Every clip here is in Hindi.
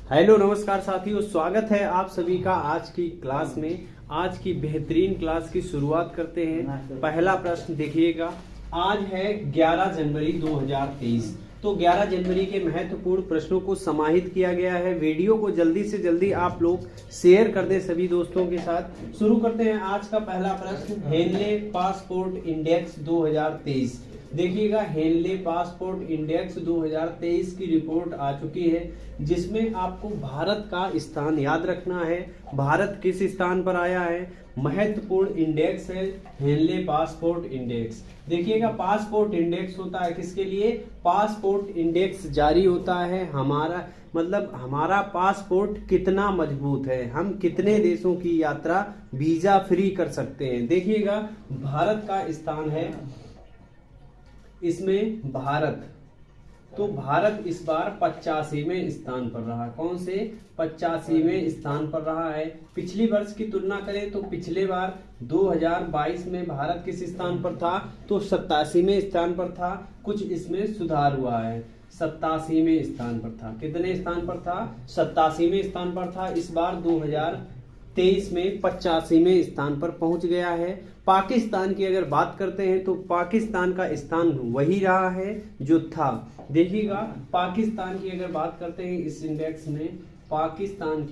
हेलो नमस्कार साथियों, स्वागत है आप सभी का आज की क्लास में। आज की बेहतरीन क्लास की शुरुआत करते हैं। पहला प्रश्न देखिएगा। आज है 11 जनवरी 2023। तो 11 जनवरी के महत्वपूर्ण प्रश्नों को समाहित किया गया है। वीडियो को जल्दी से जल्दी आप लोग शेयर कर दें सभी दोस्तों के साथ। शुरू करते हैं आज का पहला प्रश्न। Henley passport index 2023। देखिएगा, हेनले पासपोर्ट इंडेक्स 2023 की रिपोर्ट आ चुकी है, जिसमें आपको भारत का स्थान याद रखना है। भारत किस स्थान पर आया है? महत्वपूर्ण इंडेक्स है हेनले पासपोर्ट इंडेक्स। देखिएगा, पासपोर्ट इंडेक्स होता है किसके लिए? पासपोर्ट इंडेक्स जारी होता है हमारा पासपोर्ट कितना मजबूत है, हम कितने देशों की यात्रा वीजा फ्री कर सकते हैं। देखिएगा, भारत का स्थान है इसमें भारत। तो भारत इस बार 85वें स्थान पर रहा। कौन से? 85वें स्थान पर रहा है। पिछली वर्ष की तुलना करें तो पिछले बार 2022 में भारत किस स्थान पर था? तो 87वें स्थान पर था। कुछ इसमें सुधार हुआ है, 87वें स्थान पर था। कितने स्थान पर था? 87वें स्थान पर था। इस बार 2023 में 85वें स्थान पर पहुंच गया है। पाकिस्तान की अगर बात करते हैं तो पाकिस्तान का स्थान वही रहा है जो था। देखिएगा, पाकिस्तान की अगर बात करते हैं इस इंडेक्स में, पाकिस्तान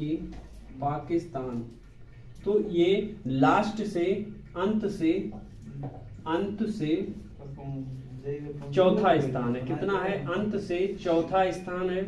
तो ये लास्ट से अंत से चौथा स्थान है। कितना है? अंत से चौथा स्थान है।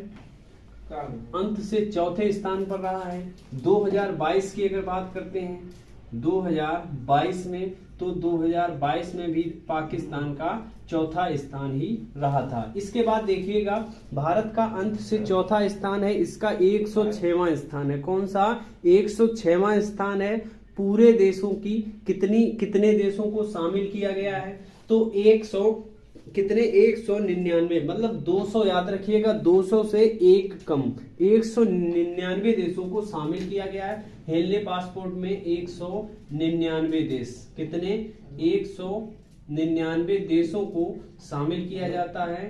अंत से चौथे स्थान पर रहा है। 2022 की अगर बात करते हैं 2022 में, तो 2022 में भी पाकिस्तान का चौथा स्थान ही रहा था। इसके बाद देखिएगा, भारत का अंत से चौथा स्थान है, इसका 106वां स्थान है। कौन सा? 106वां स्थान है। पूरे देशों की कितने देशों को शामिल किया गया है? तो 199, मतलब 200 याद रखिएगा, 200 से एक कम 199 देशों को शामिल किया गया है। हेनले पासपोर्ट में 199 देश, कितने? 199 देशों को शामिल किया जाता है।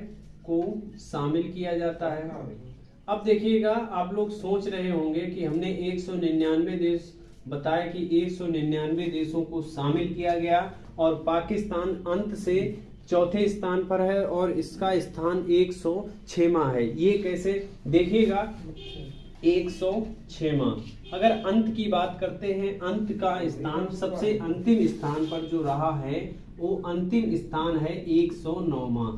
अब देखिएगा, आप लोग सोच रहे होंगे कि हमने 199 देश बताया कि 199 देशों को शामिल किया गया और पाकिस्तान अंत से चौथे स्थान पर है और इसका स्थान 106वां है। ये कैसे? देखिएगा, 106वां। अगर अंत की बात करते हैं, अंत का स्थान सबसे अंतिम स्थान पर जो रहा है वो अंतिम स्थान है 109वां।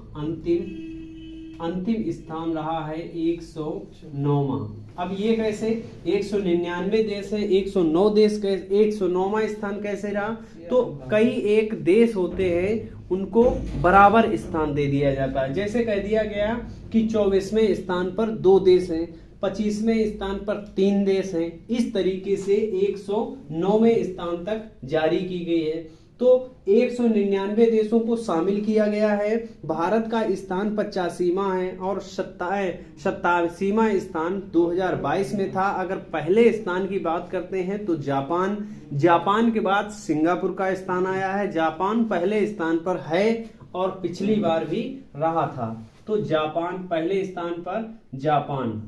अंतिम स्थान रहा है 109वां। अब ये कैसे? 199 देश है, 109 देश कैसे 109वां स्थान कैसे रहा? तो कई एक देश होते हैं उनको बराबर स्थान दे दिया जाता है। जैसे कह दिया गया कि 24वें स्थान पर 2 देश हैं, 25वें स्थान पर 3 देश हैं। इस तरीके से 109वें स्थान तक जारी की गई है। तो 199 देशों को शामिल किया गया है। भारत का स्थान 85वां है और 87वां स्थान 2022 में था। अगर पहले स्थान की बात करते हैं तो जापान के बाद सिंगापुर का स्थान आया है। जापान पहले स्थान पर है और पिछली बार भी रहा था। तो जापान पहले स्थान पर। जापान,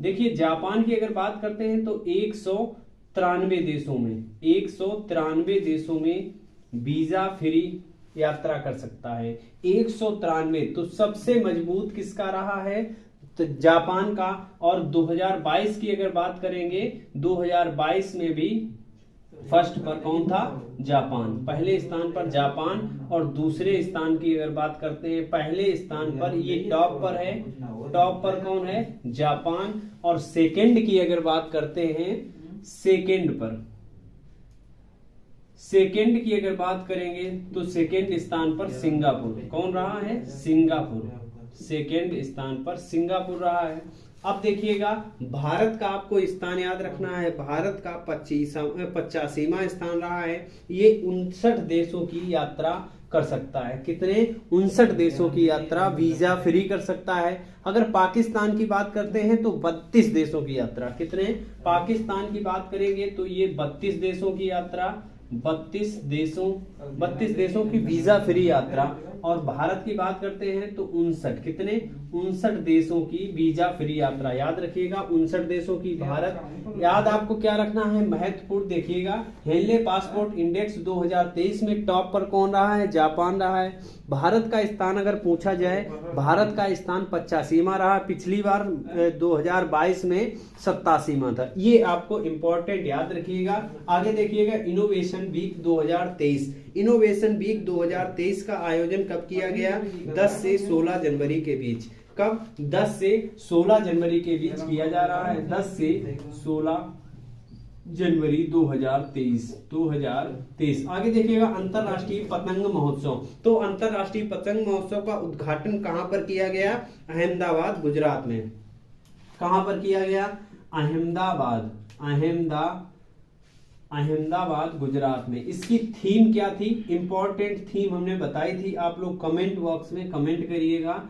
देखिए, जापान की अगर बात करते हैं तो 193 देशों में वीजा फ्री यात्रा कर सकता है। 193। तो सबसे मजबूत किसका रहा है? तो जापान का। और 2022 की अगर बात करेंगे, 2022 में भी फर्स्ट पर कौन था? जापान। पहले स्थान पर जापान और दूसरे स्थान की अगर बात करते हैं, पहले स्थान पर ये टॉप पर है। टॉप पर कौन है? जापान। और सेकंड की अगर बात करते हैं, सेकंड की अगर बात करेंगे तो सेकंड स्थान पर सिंगापुर। कौन रहा है? सिंगापुर। सेकंड स्थान पर सिंगापुर रहा है। अब देखिएगा, भारत का आपको स्थान याद रखना है। भारत का 85वां स्थान रहा है। ये 59 देशों की यात्रा कर सकता है। कितने? 59 देशों की यात्रा वीजा फ्री कर सकता है। अगर पाकिस्तान की बात करते हैं तो 32 देशों की यात्रा। कितने? पाकिस्तान की बात करेंगे तो ये 32 देशों की यात्रा 32 देशों की वीजा फ्री यात्रा। और भारत की बात करते हैं तो 59 देशों की वीजा फ्री यात्रा। याद रखिएगा 59 देशों की भारत। याद आपको क्या रखना है, महत्वपूर्ण देखिएगा। हेनले पासपोर्ट इंडेक्स 2023 में टॉप पर कौन रहा है, जापान रहा है। भारत का स्थान अगर पूछा जाए, भारत का स्थान 85वां रहा, पिछली बार 2022 में 87वां था। ये आपको इंपॉर्टेंट याद रखिएगा। आगे देखिएगा इनोवेशन वीक 2023। इनोवेशन वीक 2023 का आयोजन कब किया गया, 10 से 16 जनवरी के बीच। कब, 10 से 16 जनवरी के बीच किया जा रहा है, 10 से 16 जनवरी 2023। आगे देखिएगा अंतरराष्ट्रीय पतंग महोत्सव। तो अंतरराष्ट्रीय पतंग महोत्सव का उद्घाटन कहां पर किया गया, अहमदाबाद गुजरात में। कहां पर किया गया, अहमदाबाद गुजरात में। इसकी थीम क्या थी, इंपॉर्टेंट थीम हमने बताई थी, आप लोग कमेंट बॉक्स में कमेंट करिएगा।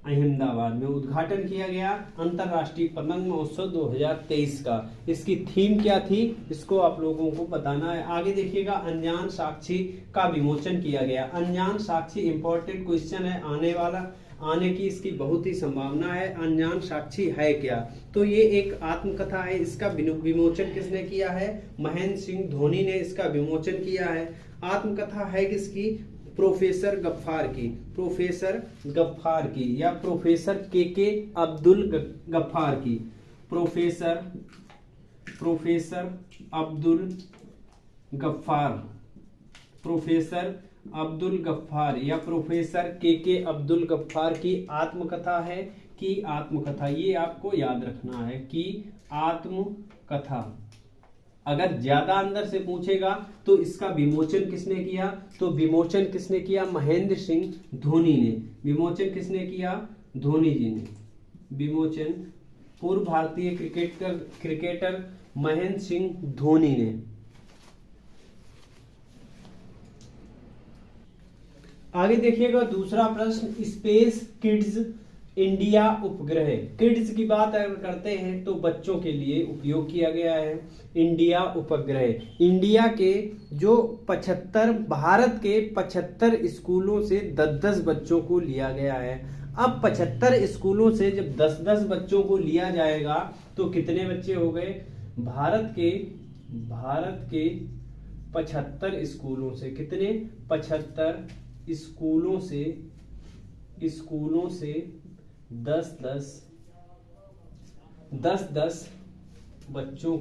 अहमदाबाद में उद्घाटन किया गया अंतरराष्ट्रीय पतंग महोत्सव 2023 का। इसकी थीम क्या थी, इसको आप लोगों को बताना है। आगे देखिएगा अनजान साक्षी का विमोचन किया गया। अनजान साक्षी इंपॉर्टेंट क्वेश्चन है, आने की इसकी बहुत ही संभावना है। अनजान साक्षी है क्या, तो ये एक आत्मकथा है। इसका विमोचन किसने किया है, महेंद्र सिंह धोनी ने इसका विमोचन किया है। आत्मकथा है किसकी, प्रोफेसर गफ्फार की, या प्रोफेसर के अब्दुल गफ्फार की। प्रोफेसर अब्दुल गफ्फार या प्रोफेसर के अब्दुल गफ्फार की आत्मकथा है कि आत्मकथा। ये आपको याद रखना है कि आत्मकथा। अगर ज्यादा अंदर से पूछेगा तो इसका विमोचन किसने किया, तो विमोचन किसने किया, महेंद्र सिंह धोनी ने। विमोचन किसने किया, धोनी जी ने। विमोचन पूर्व भारतीय क्रिकेटर महेंद्र सिंह धोनी ने। आगे देखिएगा दूसरा प्रश्न, स्पेस किड्स इंडिया उपग्रह। किड्स की बात अगर करते हैं तो बच्चों के लिए उपयोग किया गया है इंडिया उपग्रह। इंडिया के जो 75 भारत के 75 स्कूलों से 10-10 बच्चों को लिया गया है। अब 75 स्कूलों से जब 10-10 बच्चों को लिया जाएगा तो कितने बच्चे हो गए, भारत के 75 स्कूलों से, कितने, 75 स्कूलों से 10-10 बच्चों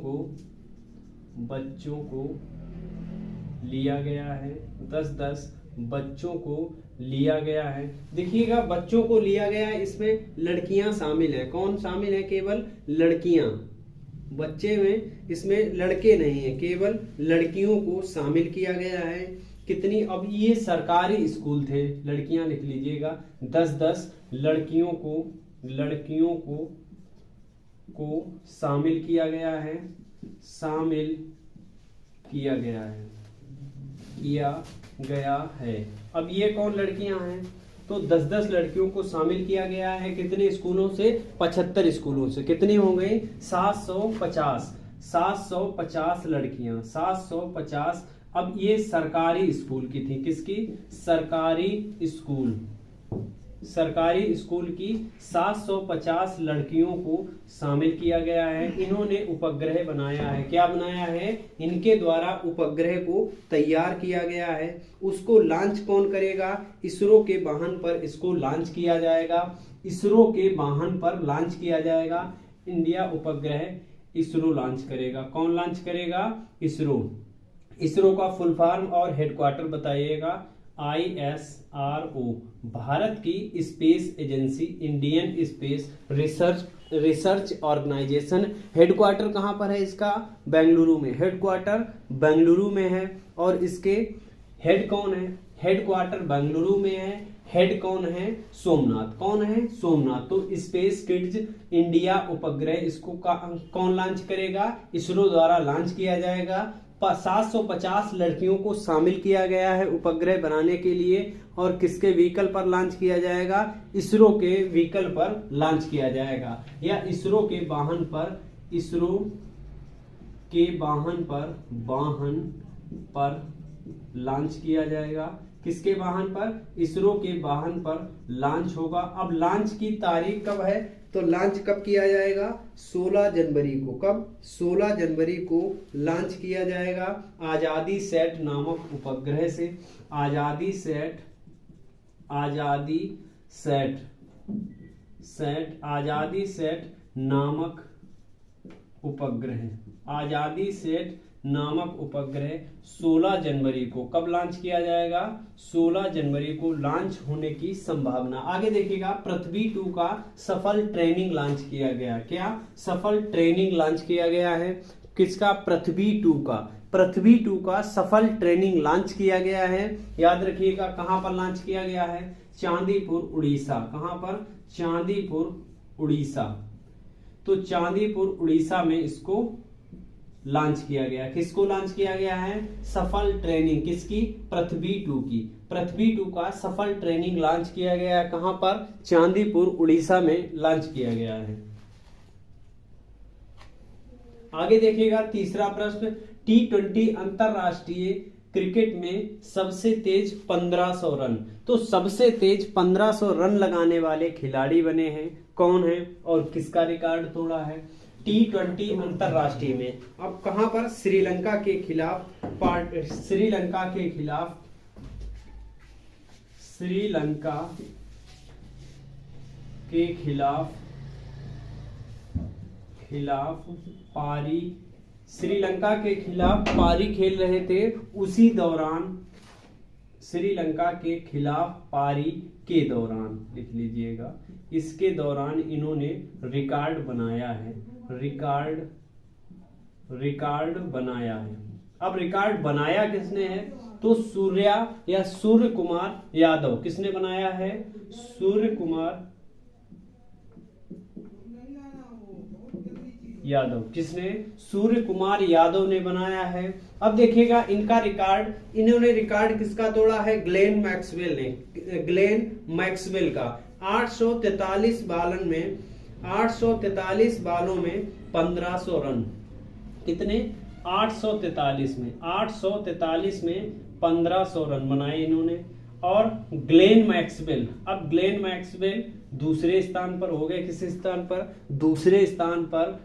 को लिया गया है। 10-10 बच्चों को लिया गया है। देखिएगा बच्चों को लिया गया है, इसमें लड़कियां शामिल है। कौन शामिल है, केवल लड़कियां। बच्चे में इसमें लड़के नहीं है, केवल लड़कियों को शामिल किया गया है। कितनी, अब ये सरकारी स्कूल थे, लड़कियां लिख लीजिएगा। 10-10 लड़कियों को शामिल किया गया है, अब ये कौन लड़कियां हैं, तो 10-10 लड़कियों को शामिल किया गया है। कितने स्कूलों से, 75 स्कूलों से। कितनी हो गई, 750 लड़कियां, 750। अब ये सरकारी स्कूल की थी, किसकी, सरकारी स्कूल की 750 लड़कियों को शामिल किया गया है। इन्होंने उपग्रह बनाया है। क्या बनाया है, इनके द्वारा उपग्रह को तैयार किया गया है। उसको लॉन्च कौन करेगा, इसरो के वाहन पर इसको लॉन्च किया जाएगा। इसरो के वाहन पर लॉन्च किया जाएगा। इंडिया उपग्रह इसरो लॉन्च करेगा। कौन लॉन्च करेगा, इसरो का फुल फॉर्म और हेडक्वार्टर बताइएगा। ISRO, भारत की space agency, Indian space research organisation. Headquarter कहां पर है इसका, बेंगलुरु में। हेडक्वार्टर बेंगलुरु में है। और इसके हेड कौन है, हेडक्वार्टर बेंगलुरु में है। हेड कौन है, सोमनाथ। कौन है, सोमनाथ। तो स्पेस किड्स इंडिया उपग्रह इसको कौन लॉन्च करेगा, इसरो द्वारा लॉन्च किया जाएगा। 750 लड़कियों को शामिल किया गया है उपग्रह बनाने के लिए। और किसके व्हीकल पर लॉन्च किया जाएगा, इसरो के व्हीकल पर लॉन्च किया जाएगा, या इसरो के वाहन पर, इसरो के वाहन पर लॉन्च किया जाएगा। किसके वाहन पर? इसरो के वाहन पर लॉन्च होगा। अब लॉन्च की तारीख कब है? तो लॉन्च कब किया जाएगा? 16 जनवरी को। कब? 16 जनवरी को लॉन्च किया जाएगा आजादी सेट नामक उपग्रह से। आजादी सेट नामक उपग्रह 16 जनवरी को कब लॉन्च किया जाएगा? 16 जनवरी को लॉन्च होने की संभावना। आगे देखिएगा, पृथ्वी 2 का सफल ट्रेनिंग लॉन्च किया गया। क्या सफल ट्रेनिंग लॉन्च किया गया है? किसका? पृथ्वी 2 का सफल ट्रेनिंग लॉन्च किया गया है। याद रखिएगा, कहां पर लॉन्च किया गया है? चांदीपुर उड़ीसा। कहां पर? चांदीपुर उड़ीसा। तो चांदीपुर उड़ीसा में इसको लॉन्च किया गया। किसको लॉन्च किया गया है? सफल ट्रेनिंग। किसकी? पृथ्वी 2 की। पृथ्वी 2 का सफल ट्रेनिंग लॉन्च किया गया है। कहां पर? चांदीपुर उड़ीसा में लॉन्च किया गया है। आगे देखिएगा, तीसरा प्रश्न, T20 अंतरराष्ट्रीय क्रिकेट में सबसे तेज 1500 रन। तो सबसे तेज 1500 रन लगाने वाले खिलाड़ी बने हैं। कौन है और किसका रिकॉर्ड तोड़ा है? T20 अंतरराष्ट्रीय में। अब कहां पर? श्रीलंका के खिलाफ पारी खेल रहे थे। उसी दौरान श्रीलंका के खिलाफ पारी के दौरान, लिख लीजिएगा, इसके दौरान इन्होंने रिकॉर्ड बनाया है। रिकॉर्ड बनाया है। अब रिकॉर्ड बनाया किसने है? तो सूर्य कुमार यादव। किसने बनाया है? सूर्य कुमार यादव। किसने? सूर्य कुमार यादव ने बनाया है। अब देखिएगा, इन्होंने रिकॉर्ड किसका तोड़ा है? ग्लेन मैक्सवेल का। 843 बालों में 1500 रन। कितने? 843 में 1500 रन बनाए इन्होंने। और ग्लेन मैक्सवेल, अब ग्लेन मैक्सवेल दूसरे स्थान पर हो गए। किस स्थान पर? दूसरे स्थान पर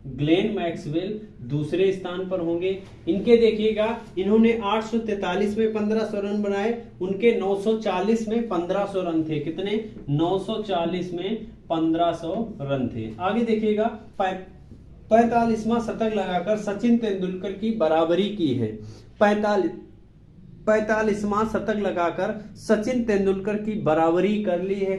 ग्लेन मैक्सवेल दूसरे स्थान पर होंगे। इनके देखिएगा, इन्होंने 843 में 1500 रन बनाए, उनके 940 में 1500 रन थे। कितने? 940 में 1500 रन थे। आगे देखिएगा, 45वां शतक लगाकर सचिन तेंदुलकर की बराबरी की है। 45वां शतक लगाकर सचिन तेंदुलकर की बराबरी कर ली है।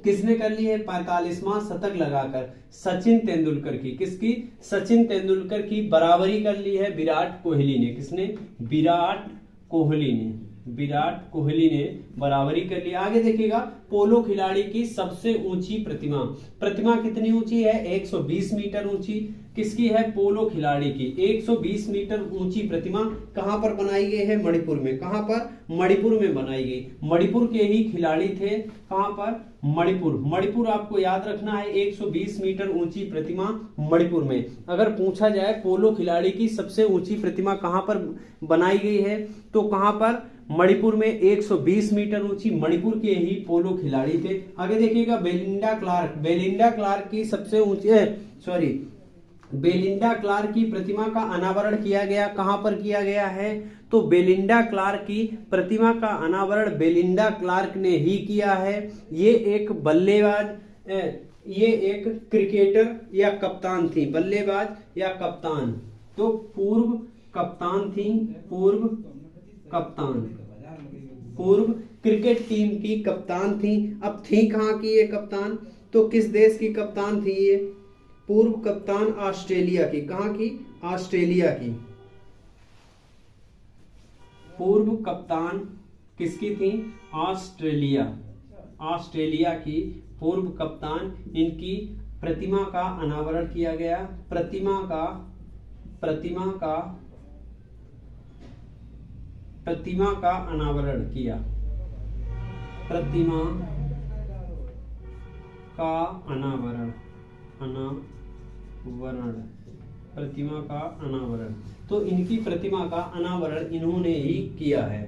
किसने कर ली है? 45वां शतक लगाकर सचिन तेंदुलकर की। किसकी? सचिन तेंदुलकर की बराबरी कर ली है विराट कोहली ने। किसने? विराट कोहली ने बराबरी कर ली। आगे देखिएगा, पोलो खिलाड़ी की सबसे ऊंची प्रतिमा कितनी ऊंची है? 120 मीटर ऊंची। किसकी है? पोलो खिलाड़ी की 120 मीटर ऊंची प्रतिमा कहां पर बनाई गई है? मणिपुर में। कहां पर? मणिपुर में बनाई गई। मणिपुर के ही खिलाड़ी थे। कहां पर? मणिपुर आपको याद रखना है। 120 मीटर ऊंची प्रतिमा मणिपुर में। अगर पूछा जाए पोलो खिलाड़ी की सबसे ऊंची प्रतिमा कहां पर बनाई गई है, तो कहां पर? मणिपुर में। 120 मीटर ऊंची मणिपुर के ही पोलो खिलाड़ी थे। आगे देखिएगा, बेलिंडा क्लार्क की सबसे ऊंची बेलिंडा क्लार्क की प्रतिमा का अनावरण किया गया। कहां पर किया गया है? तो बेलिंडा क्लार्क की प्रतिमा का अनावरण बेलिंडा क्लार्क ने ही किया है। ये एक बल्लेबाज, ये एक क्रिकेटर या कप्तान थी। बल्लेबाज या कप्तान, तो पूर्व क्रिकेट टीम की कप्तान थी। अब थी कहां की ये कप्तान? तो किस देश की कप्तान थी ये? पूर्व कप्तान ऑस्ट्रेलिया की। कहां की? ऑस्ट्रेलिया की। पूर्व कप्तान किसकी थी? ऑस्ट्रेलिया की पूर्व कप्तान। इनकी प्रतिमा का अनावरण किया गया। प्रतिमा का अनावरण किया। प्रतिमा का अनावरण, प्रतिमा का अनावरण। तो इनकी प्रतिमा का अनावरण इन्होंने ही किया है।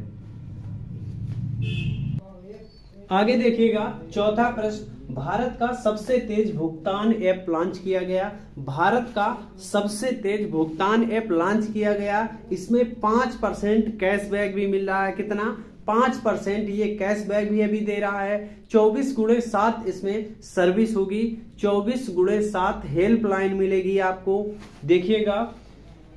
आगे देखिएगा चौथा प्रश्न, भारत का सबसे तेज भुगतान ऐप लॉन्च किया गया। भारत का सबसे तेज भुगतान ऐप लॉन्च किया गया। इसमें 5% कैशबैक भी मिल रहा है। कितना? 5% ये कैशबैक भी अभी दे रहा है। 24x7 इसमें सर्विस होगी। 24x7 हेल्पलाइन मिलेगी आपको। देखिएगा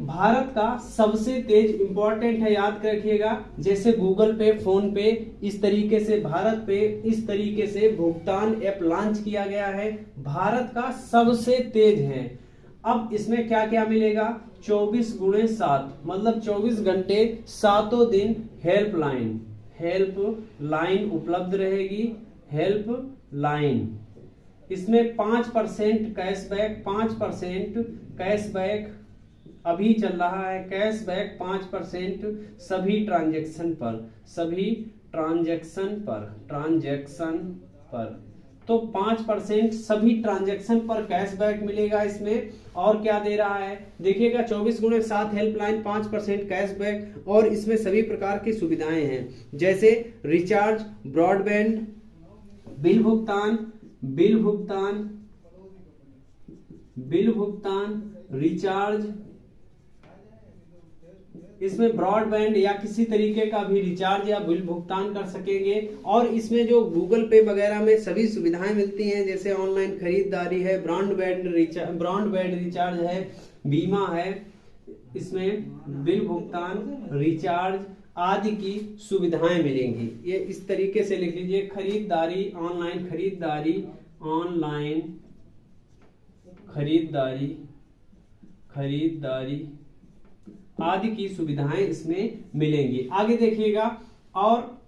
भारत का सबसे तेज, इंपॉर्टेंट है, याद रखिएगा। जैसे गूगल पे, फोन पे, इस तरीके से भारत पे इस तरीके से भुगतान ऐप लॉन्च किया गया है। भारत का सबसे तेज है। अब इसमें क्या क्या मिलेगा? 24x7 मतलब 24 घंटे 7 दिन हेल्पलाइन उपलब्ध रहेगी। हेल्पलाइन इसमें 5% कैशबैक, 5% कैशबैक अभी चल रहा है। कैशबैक 5% सभी ट्रांजैक्शन पर। तो 5% सभी ट्रांजैक्शन पर कैशबैक मिलेगा इसमें। और क्या दे रहा है देखिएगा, 24x7 हेल्पलाइन, 5% कैशबैक, और इसमें सभी प्रकार की सुविधाएं हैं। जैसे रिचार्ज, ब्रॉडबैंड, बिल भुगतान, रिचार्ज, इसमें ब्रॉडबैंड या किसी तरीके का भी रिचार्ज या बिल भुगतान कर सकेंगे। और इसमें जो गूगल पे वगैरह में सभी सुविधाएं मिलती हैं, जैसे ऑनलाइन खरीदारी है, ब्रॉडबैंड रिचार्ज है, बीमा है, इसमें बिल भुगतान, रिचार्ज आदि की सुविधाएं मिलेंगी। ये इस तरीके से लिख लीजिए, ऑनलाइन खरीदारी आदि की सुविधाएं इसमें मिलेंगी। आगे देखिएगा, और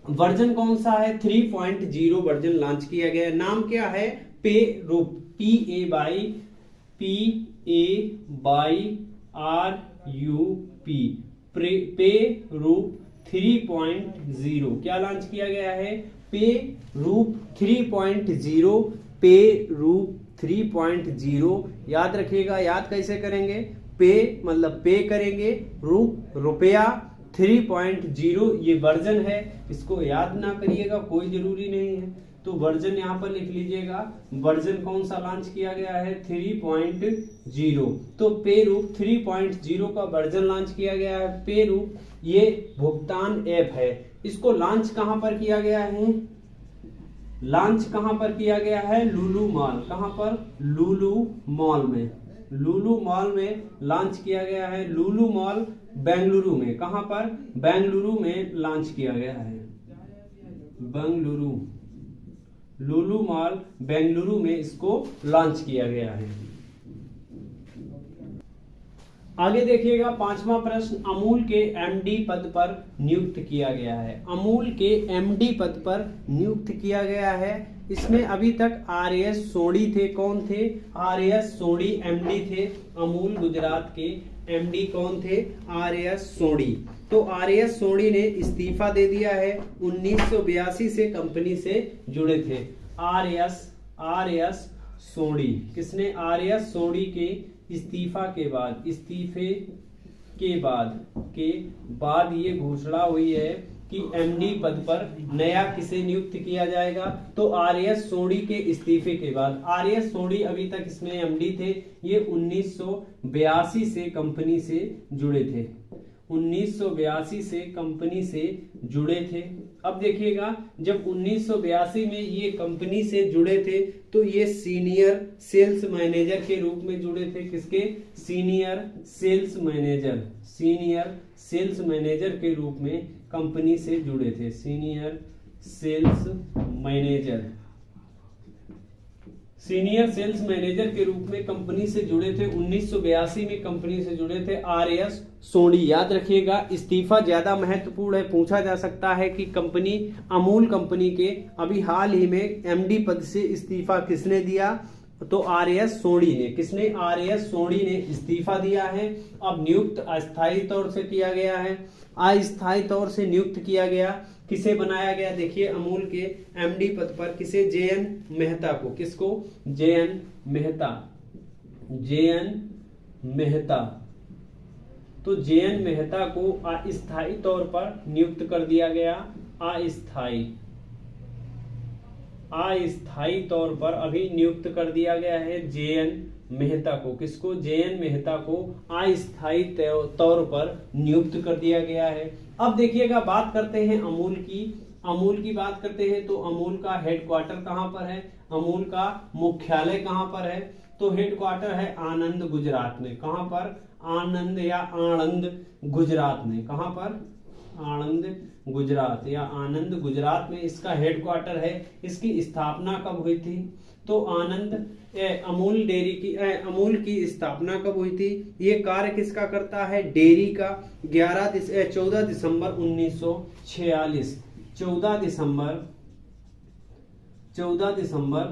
वर्जन कौन सा है? 3.0 वर्जन लॉन्च किया गया है। नाम क्या है? पे रूप, PABYRUP, पे रूप 3.0 क्या लॉन्च किया गया है? पे रूप 3.0 याद रखिएगा। याद कैसे करेंगे? पे मतलब पे करेंगे, रूप रुपया, 3.0 ये वर्जन है। इसको याद ना करिएगा, कोई जरूरी नहीं है। तो वर्जन यहाँ पर लिख लीजिएगा। वर्जन कौन सा लॉन्च किया गया है? 3.0। तो पे रूप 3.0 का वर्जन लॉन्च किया गया है। पे रूप ये भुगतान ऐप है। इसको लॉन्च कहां पर किया गया है? लॉन्च कहां पर किया गया है? लुलु मॉल। कहां पर? लुलु मॉल में लॉन्च किया गया है। लुलु मॉल बेंगलुरु में। कहां पर? बेंगलुरु में लॉन्च किया गया है। लुलु मॉल बेंगलुरु में इसको लॉन्च किया गया है। आगे देखिएगा पांचवा प्रश्न, अमूल के एमडी पद पर नियुक्त किया गया है। अमूल के एमडी पद पर नियुक्त किया गया है। इसमें अभी तक RAS सोनी थे। कौन थे? RAS सोनी एमडी थे। अमूल गुजरात के एमडी कौन थे? RAS सोनी। तो RAS सोनी ने इस्तीफा दे दिया है। 1982 से कंपनी से जुड़े थे। RAS सोनी। किसने? RAS सोनी के इस्तीफे के बाद ये घोषणा हुई है कि एमडी पद पर नया किसे नियुक्त किया जाएगा? तो RAS सोनी के इस्तीफे के बाद। RAS सोनी अभी तक इसमें एमडी थे। ये 1982 से कंपनी से जुड़े थे। 1982 से कंपनी से जुड़े थे। अब देखिएगा, जब 1982 में ये कंपनी से जुड़े थे तो ये सीनियर सेल्स मैनेजर के रूप में जुड़े थे। किसके? सीनियर सेल्स मैनेजर के रूप में कंपनी से जुड़े थे। सीनियर सेल्स मैनेजर के रूप में कंपनी से जुड़े थे। 1982 में कंपनी से जुड़े थे RAS सोनी। याद रखिएगा, इस्तीफा ज्यादा महत्वपूर्ण है। पूछा जा सकता है कि अमूल कंपनी के अभी हाल ही में एमडी पद से इस्तीफा किसने दिया? तो RAS सोनी ने। किसने? RAS सोनी ने इस्तीफा दिया है। अब नियुक्त अस्थायी तौर से किया गया है। अस्थायी तौर से नियुक्त किया गया। किसे बनाया गया? देखिए अमूल के एमडी पद पर किसे? जेएन मेहता को। किसको? जेएन मेहता। जेएन मेहता। तो जेएन मेहता को अस्थायी तौर पर नियुक्त कर दिया गया। अस्थायी तौर पर अभी नियुक्त कर दिया गया है जेएन मेहता को। किसको? जेएन मेहता को अस्थायी तौर पर नियुक्त कर दिया गया है। अब देखिएगा, बात करते हैं अमूल की। अमूल की बात करते हैं तो अमूल का हेडक्वार्टर कहां पर है? अमूल का मुख्यालय कहां पर है? तो हेडक्वार्टर है आनंद, गुजरात में। कहां पर? आनंद या आणंद, गुजरात में। कहां पर? आणंद, गुजरात या आनंद, गुजरात में इसका हेडक्वार्टर है। इसकी स्थापना कब हुई थी? तो अमूल डेयरी की अमूल की स्थापना कब हुई थी? ये कार्य किसका करता है? डेयरी का। 14 दिसंबर 1946। 14 दिसंबर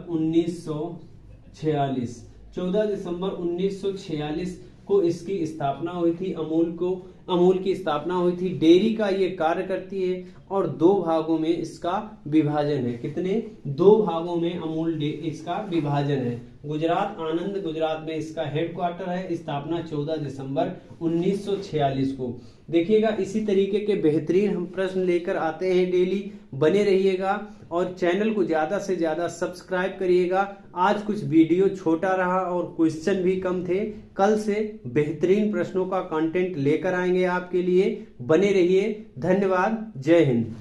1946। 14 दिसंबर 1946 को इसकी स्थापना हुई थी। अमूल की स्थापना हुई थी। डेयरी का ये कार्य करती है और 2 भागों में इसका विभाजन है। कितने? 2 भागों में अमूल इसका विभाजन है। गुजरात, आनंद, गुजरात में इसका हेडक्वार्टर है। स्थापना 14 दिसंबर 1946 को। देखिएगा, इसी तरीके के बेहतरीन हम प्रश्न लेकर आते हैं डेली। बने रहिएगा और चैनल को ज्यादा से ज्यादा सब्सक्राइब करिएगा। आज कुछ वीडियो छोटा रहा और क्वेश्चन भी कम थे। कल से बेहतरीन प्रश्नों का कंटेंट लेकर आएंगे आपके लिए। बने रहिए। धन्यवाद। जय हिंद।